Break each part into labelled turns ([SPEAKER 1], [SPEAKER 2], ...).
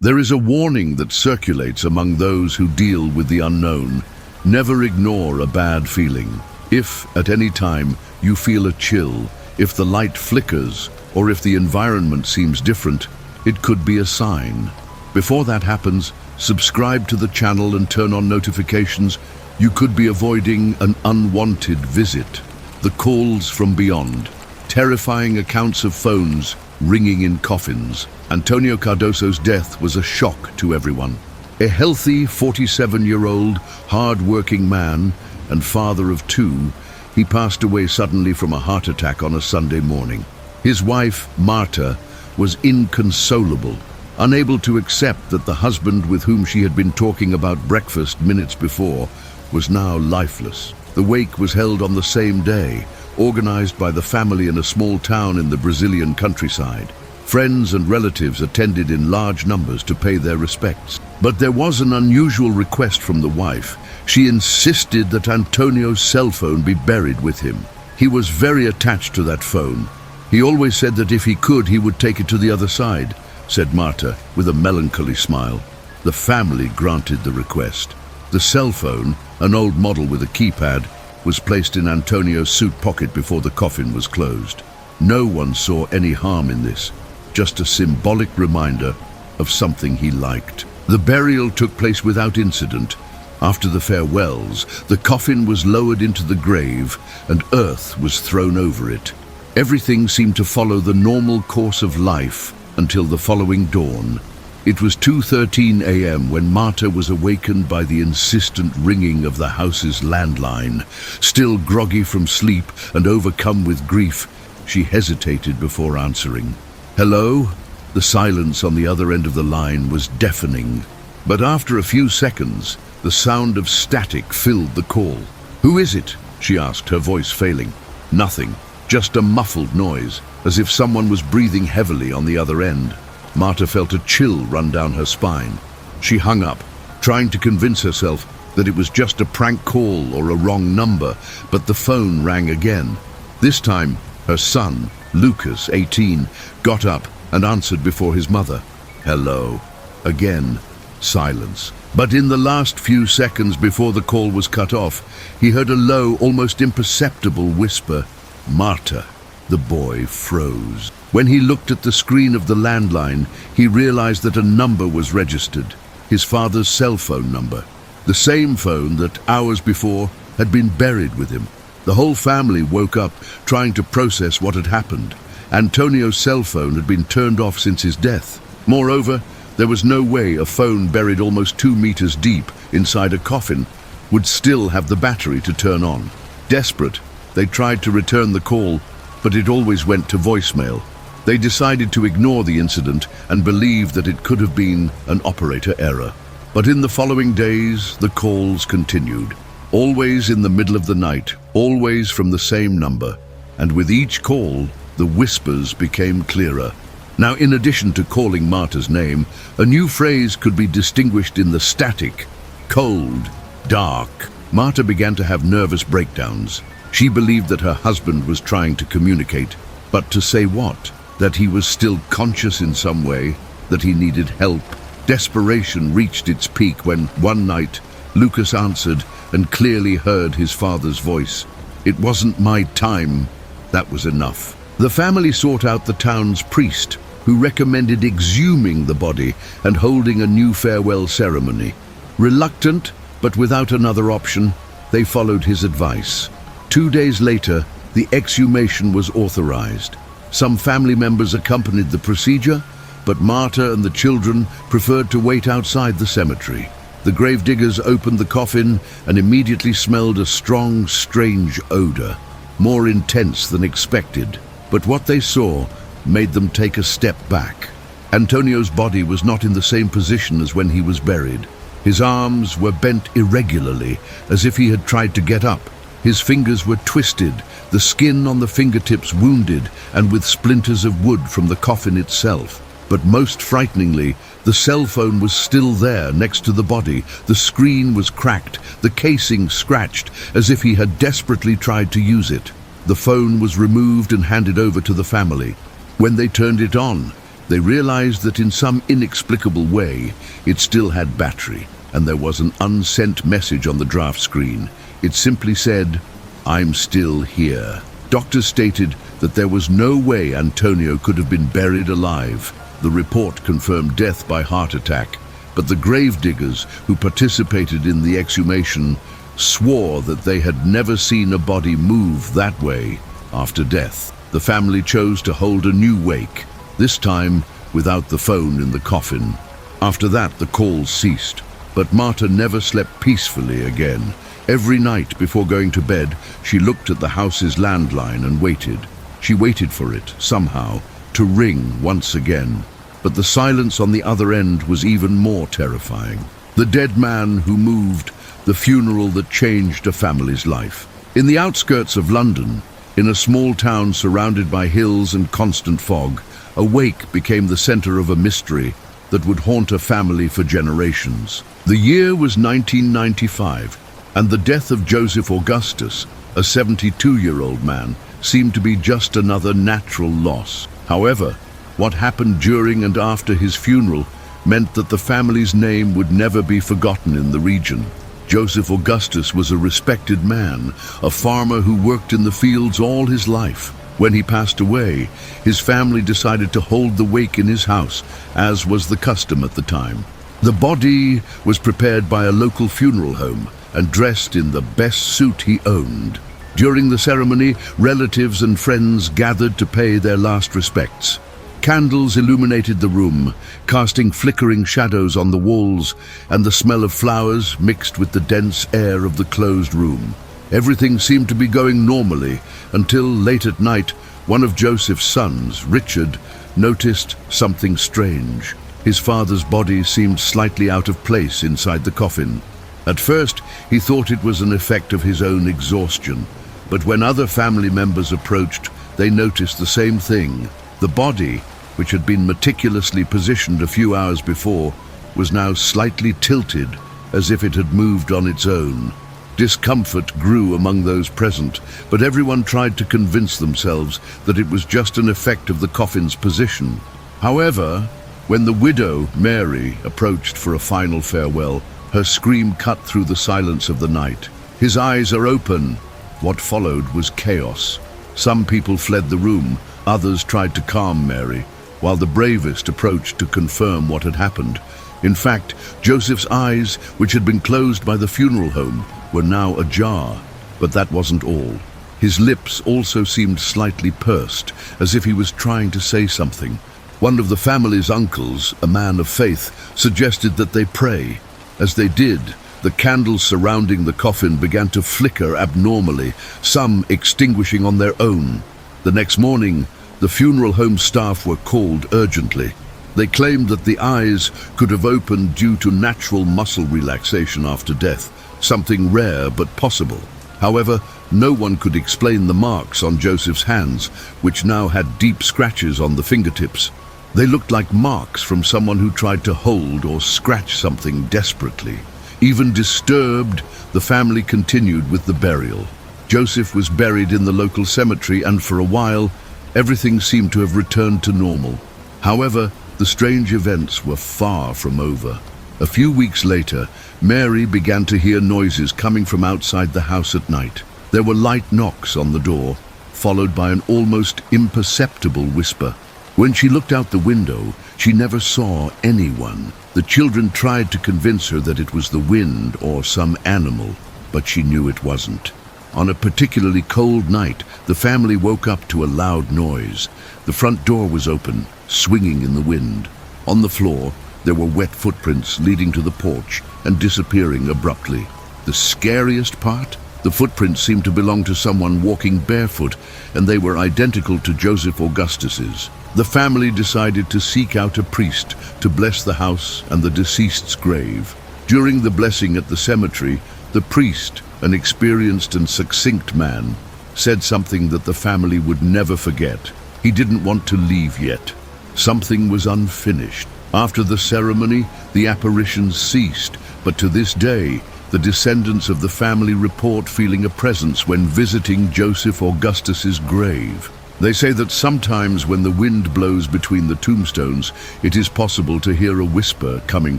[SPEAKER 1] There is a warning that circulates among those who deal with the unknown. Never ignore a bad feeling. If, at any time, you feel a chill, if the light flickers, or if the environment seems different, it could be a sign. Before that happens, subscribe to the channel and turn on notifications. You could be avoiding an unwanted visit. The calls from beyond. Terrifying accounts of phones ringing in coffins. Antonio Cardoso's death was a shock to everyone. A healthy 47-year-old, hard-working man and father of two, he passed away suddenly from a heart attack on a Sunday morning. His wife, Marta, was inconsolable, unable to accept that the husband with whom she had been talking about breakfast minutes before was now lifeless. The wake was held on the same day, organized by the family in a small town in the Brazilian countryside. Friends and relatives attended in large numbers to pay their respects. But there was an unusual request from the wife. She insisted that Antonio's cell phone be buried with him. He was very attached to that phone. He always said that if he could, he would take it to the other side, said Marta with a melancholy smile. The family granted the request. The cell phone, an old model with a keypad, was placed in Antonio's suit pocket before the coffin was closed. No one saw any harm in this, just a symbolic reminder of something he liked. The burial took place without incident. After the farewells, the coffin was lowered into the grave and earth was thrown over it. Everything seemed to follow the normal course of life until the following dawn. It was 2:13 a.m. when Marta was awakened by the insistent ringing of the house's landline. Still groggy from sleep and overcome with grief, she hesitated before answering. "Hello?" The silence on the other end of the line was deafening. But after a few seconds, the sound of static filled the call. "Who is it?" she asked, her voice failing. Nothing, just a muffled noise, as if someone was breathing heavily on the other end. Marta felt a chill run down her spine. She hung up, trying to convince herself that it was just a prank call or a wrong number, but the phone rang again. This time, her son, Lucas, 18, got up and answered before his mother. "Hello." Again, silence. But in the last few seconds before the call was cut off, he heard a low, almost imperceptible whisper, "Marta." The boy froze. When he looked at the screen of the landline, he realized that a number was registered, his father's cell phone number, the same phone that hours before had been buried with him. The whole family woke up, trying to process what had happened. Antonio's cell phone had been turned off since his death. Moreover, there was no way a phone buried almost 2 meters deep inside a coffin would still have the battery to turn on. Desperate, they tried to return the call, but it always went to voicemail. They decided to ignore the incident and believed that it could have been an operator error. But in the following days, the calls continued. Always in the middle of the night, always from the same number. And with each call, the whispers became clearer. Now, in addition to calling Marta's name, a new phrase could be distinguished in the static: cold, dark. Marta began to have nervous breakdowns. She believed that her husband was trying to communicate, but to say what? That he was still conscious in some way, that he needed help. Desperation reached its peak when, one night, Lucas answered and clearly heard his father's voice. "It wasn't my time." That was enough. The family sought out the town's priest, who recommended exhuming the body and holding a new farewell ceremony. Reluctant, but without another option, they followed his advice. 2 days later, the exhumation was authorized. Some family members accompanied the procedure, but Marta and the children preferred to wait outside the cemetery. The gravediggers opened the coffin and immediately smelled a strong, strange odor, more intense than expected. But what they saw made them take a step back. Antonio's body was not in the same position as when he was buried. His arms were bent irregularly, as if he had tried to get up. His fingers were twisted, the skin on the fingertips wounded and with splinters of wood from the coffin itself. But most frighteningly, the cell phone was still there next to the body. The screen was cracked, the casing scratched, as if he had desperately tried to use it. The phone was removed and handed over to the family. When they turned it on, They realized that in some inexplicable way, it still had battery, and there was an unsent message on the draft screen. It simply said, "I'm still here." Doctors stated that there was no way Antonio could have been buried alive. The report confirmed death by heart attack, but the grave diggers who participated in the exhumation swore that they had never seen a body move that way after death. The family chose to hold a new wake, this time without the phone in the coffin. After that, the calls ceased, but Marta never slept peacefully again. Every night before going to bed, she looked at the house's landline and waited. She waited for it, somehow, to ring once again. But the silence on the other end was even more terrifying. The dead man who moved, the funeral that changed a family's life. In the outskirts of London, in a small town surrounded by hills and constant fog, a wake became the center of a mystery that would haunt a family for generations. The year was 1995, and the death of Joseph Augustus, a 72-year-old man, seemed to be just another natural loss. However, what happened during and after his funeral meant that the family's name would never be forgotten in the region. Joseph Augustus was a respected man, a farmer who worked in the fields all his life. When he passed away, his family decided to hold the wake in his house, as was the custom at the time. The body was prepared by a local funeral home and dressed in the best suit he owned. During the ceremony, relatives and friends gathered to pay their last respects. Candles illuminated the room, casting flickering shadows on the walls, and the smell of flowers mixed with the dense air of the closed room. Everything seemed to be going normally until late at night, one of Joseph's sons, Richard, noticed something strange. His father's body seemed slightly out of place inside the coffin. At first, he thought it was an effect of his own exhaustion, but when other family members approached, they noticed the same thing. The body, which had been meticulously positioned a few hours before, was now slightly tilted, as if it had moved on its own. Discomfort grew among those present, but everyone tried to convince themselves that it was just an effect of the coffin's position. However, when the widow, Mary, approached for a final farewell, her scream cut through the silence of the night. "His eyes are open." What followed was chaos. Some people fled the room, others tried to calm Mary, while the bravest approached to confirm what had happened. In fact, Joseph's eyes, which had been closed by the funeral home, were now ajar. But that wasn't all. His lips also seemed slightly pursed, as if he was trying to say something. One of the family's uncles, a man of faith, suggested that they pray. As they did, the candles surrounding the coffin began to flicker abnormally, some extinguishing on their own. The next morning, the funeral home staff were called urgently. They claimed that the eyes could have opened due to natural muscle relaxation after death, something rare but possible. However, no one could explain the marks on Joseph's hands, which now had deep scratches on the fingertips. They looked like marks from someone who tried to hold or scratch something desperately. Even disturbed, the family continued with the burial. Joseph was buried in the local cemetery, and for a while, everything seemed to have returned to normal. However, the strange events were far from over. A few weeks later, Mary began to hear noises coming from outside the house at night. There were light knocks on the door, followed by an almost imperceptible whisper. When she looked out the window, she never saw anyone. The children tried to convince her that it was the wind or some animal, but she knew it wasn't. On a particularly cold night, the family woke up to a loud noise. The front door was open, swinging in the wind. On the floor, there were wet footprints leading to the porch and disappearing abruptly. The scariest part? The footprints seemed to belong to someone walking barefoot, and they were identical to Joseph Augustus's. The family decided to seek out a priest to bless the house and the deceased's grave. During the blessing at the cemetery, the priest, an experienced and succinct man, said something that the family would never forget. He didn't want to leave yet. Something was unfinished. After the ceremony, the apparitions ceased, but to this day, the descendants of the family report feeling a presence when visiting Joseph Augustus's grave. They say that sometimes when the wind blows between the tombstones, it is possible to hear a whisper coming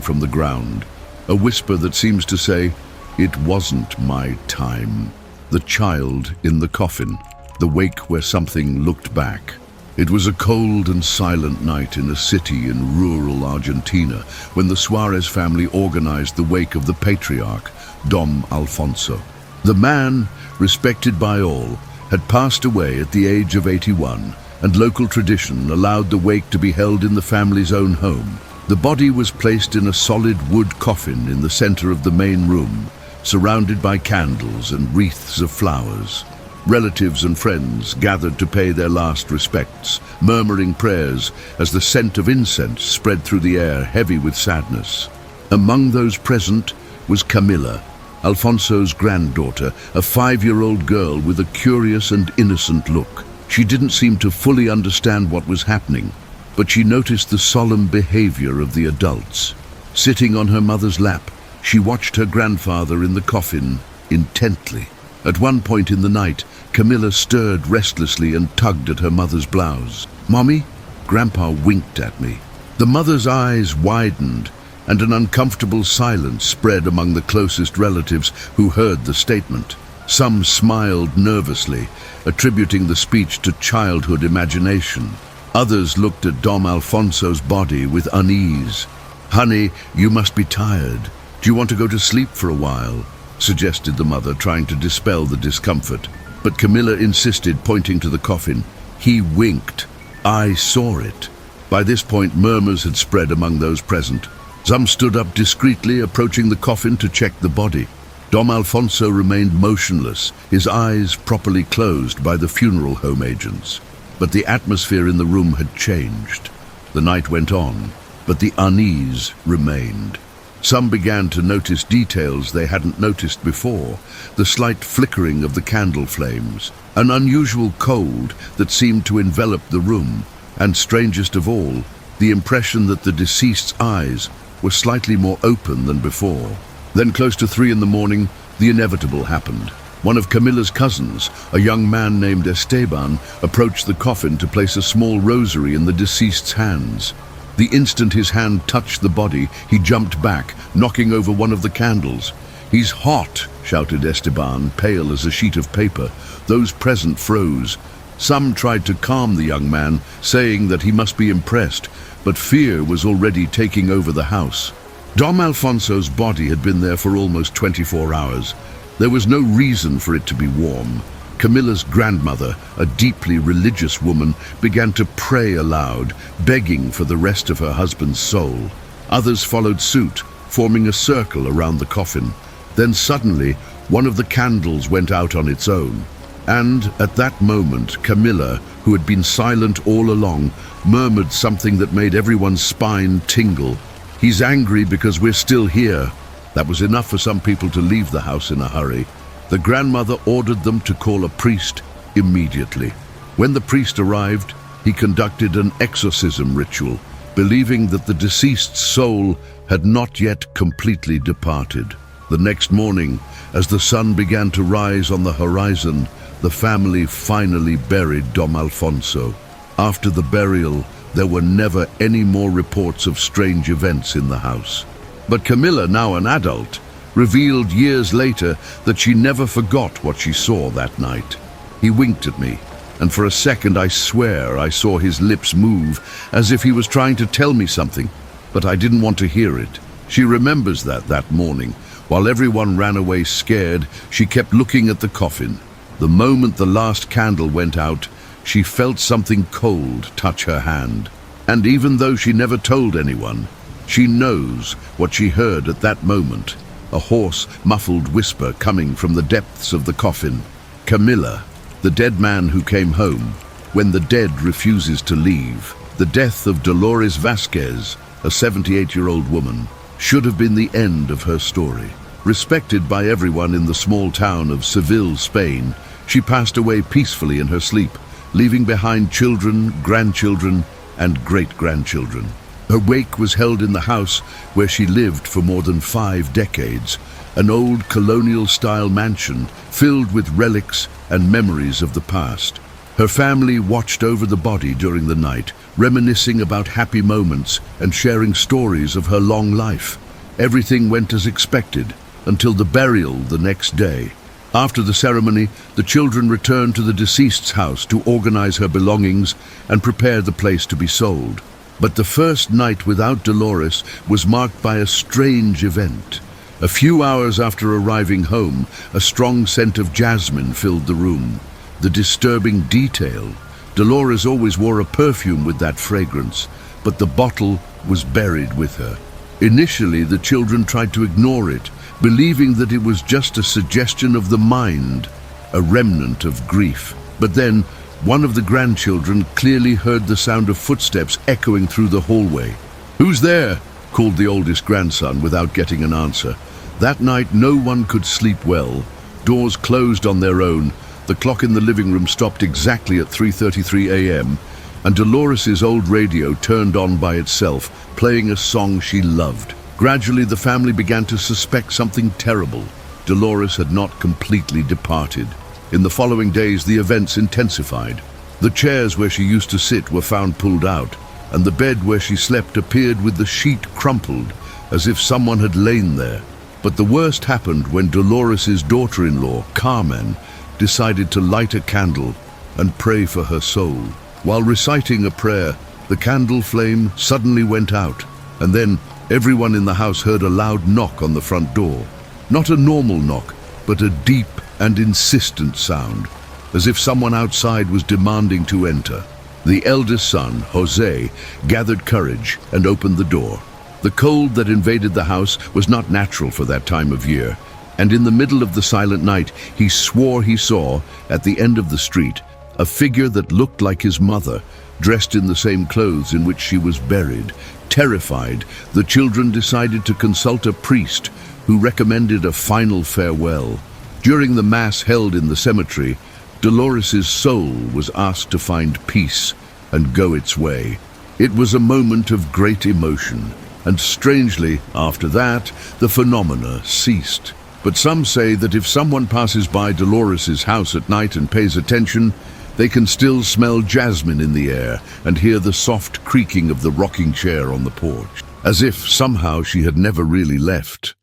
[SPEAKER 1] from the ground. A whisper that seems to say, "It wasn't my time." The child in the coffin, the wake where something looked back. It was a cold and silent night in a city in rural Argentina when the Suarez family organized the wake of the patriarch, Dom Alfonso. The man, respected by all, had passed away at the age of 81, and local tradition allowed the wake to be held in the family's own home. The body was placed in a solid wood coffin in the center of the main room, surrounded by candles and wreaths of flowers. Relatives and friends gathered to pay their last respects, murmuring prayers as the scent of incense spread through the air, heavy with sadness. Among those present was Camila, Alfonso's granddaughter, a 5-year-old girl with a curious and innocent look. She didn't seem to fully understand what was happening, but she noticed the solemn behavior of the adults. Sitting on her mother's lap, she watched her grandfather in the coffin intently. At one point in the night, Camilla stirred restlessly and tugged at her mother's blouse. "Mommy?" Grandpa winked at me. The mother's eyes widened, and an uncomfortable silence spread among the closest relatives who heard the statement. Some smiled nervously, attributing the speech to childhood imagination. Others looked at Dom Alfonso's body with unease. "Honey, you must be tired. Do you want to go to sleep for a while?" suggested the mother, trying to dispel the discomfort. But Camilla insisted, pointing to the coffin. He winked. I saw it. By this point, murmurs had spread among those present. Some stood up discreetly, approaching the coffin to check the body. Dom Alfonso remained motionless, his eyes properly closed by the funeral home agents. But the atmosphere in the room had changed. The night went on, but the unease remained. Some began to notice details they hadn't noticed before, the slight flickering of the candle flames, an unusual cold that seemed to envelop the room, and strangest of all, the impression that the deceased's eyes were slightly more open than before. Then close to 3 in the morning, the inevitable happened. One of Camilla's cousins, a young man named Esteban, approached the coffin to place a small rosary in the deceased's hands. The instant his hand touched the body, he jumped back, knocking over one of the candles. "He's hot," shouted Esteban, pale as a sheet of paper. Those present froze. Some tried to calm the young man, saying that he must be impressed, but fear was already taking over the house. Dom Alfonso's body had been there for almost 24 hours. There was no reason for it to be warm. Camilla's grandmother, a deeply religious woman, began to pray aloud, begging for the rest of her husband's soul. Others followed suit, forming a circle around the coffin. Then suddenly, one of the candles went out on its own. And at that moment, Camilla, who had been silent all along, murmured something that made everyone's spine tingle. "He's angry because we're still here." That was enough for some people to leave the house in a hurry. The grandmother ordered them to call a priest immediately. When the priest arrived, he conducted an exorcism ritual, believing that the deceased's soul had not yet completely departed. The next morning, as the sun began to rise on the horizon, the family finally buried Dom Alfonso. After the burial, there were never any more reports of strange events in the house. But Camilla, now an adult, revealed years later that she never forgot what she saw that night. He winked at me, and for a second I swear I saw his lips move as if he was trying to tell me something, but I didn't want to hear it. She remembers that morning, while everyone ran away scared, she kept looking at the coffin. The moment the last candle went out, she felt something cold touch her hand. And even though she never told anyone, she knows what she heard at that moment. A hoarse, muffled whisper coming from the depths of the coffin. Camilla, the dead man who came home, when the dead refuses to leave. The death of Dolores Vasquez, a 78-year-old woman, should have been the end of her story. Respected by everyone in the small town of Seville, Spain, she passed away peacefully in her sleep, leaving behind children, grandchildren, and great-grandchildren. Her wake was held in the house where she lived for more than 5 decades, an old colonial-style mansion filled with relics and memories of the past. Her family watched over the body during the night, reminiscing about happy moments and sharing stories of her long life. Everything went as expected until the burial the next day. After the ceremony, the children returned to the deceased's house to organize her belongings and prepare the place to be sold. But the first night without Dolores was marked by a strange event. A few hours after arriving home, a strong scent of jasmine filled the room. The disturbing detail: Dolores always wore a perfume with that fragrance, but the bottle was buried with her. Initially, the children tried to ignore it, believing that it was just a suggestion of the mind, a remnant of grief. But then, one of the grandchildren clearly heard the sound of footsteps echoing through the hallway. "Who's there?" called the oldest grandson without getting an answer. That night, no one could sleep well. Doors closed on their own. The clock in the living room stopped exactly at 3:33 a.m., and Dolores's old radio turned on by itself, playing a song she loved. Gradually, the family began to suspect something terrible. Dolores had not completely departed. In the following days, the events intensified. The chairs where she used to sit were found pulled out, and the bed where she slept appeared with the sheet crumpled, as if someone had lain there. But the worst happened when Dolores's daughter-in-law, Carmen, decided to light a candle and pray for her soul. While reciting a prayer, the candle flame suddenly went out, and then everyone in the house heard a loud knock on the front door. Not a normal knock, but a deep and insistent sound, as if someone outside was demanding to enter. The eldest son, Jose, gathered courage and opened the door. The cold that invaded the house was not natural for that time of year, and in the middle of the silent night, he swore he saw, at the end of the street, a figure that looked like his mother, dressed in the same clothes in which she was buried. Terrified, the children decided to consult a priest who recommended a final farewell. During the mass held in the cemetery, Dolores's soul was asked to find peace and go its way. It was a moment of great emotion, and strangely, after that, the phenomena ceased. But some say that if someone passes by Dolores's house at night and pays attention, they can still smell jasmine in the air and hear the soft creaking of the rocking chair on the porch, as if somehow she had never really left.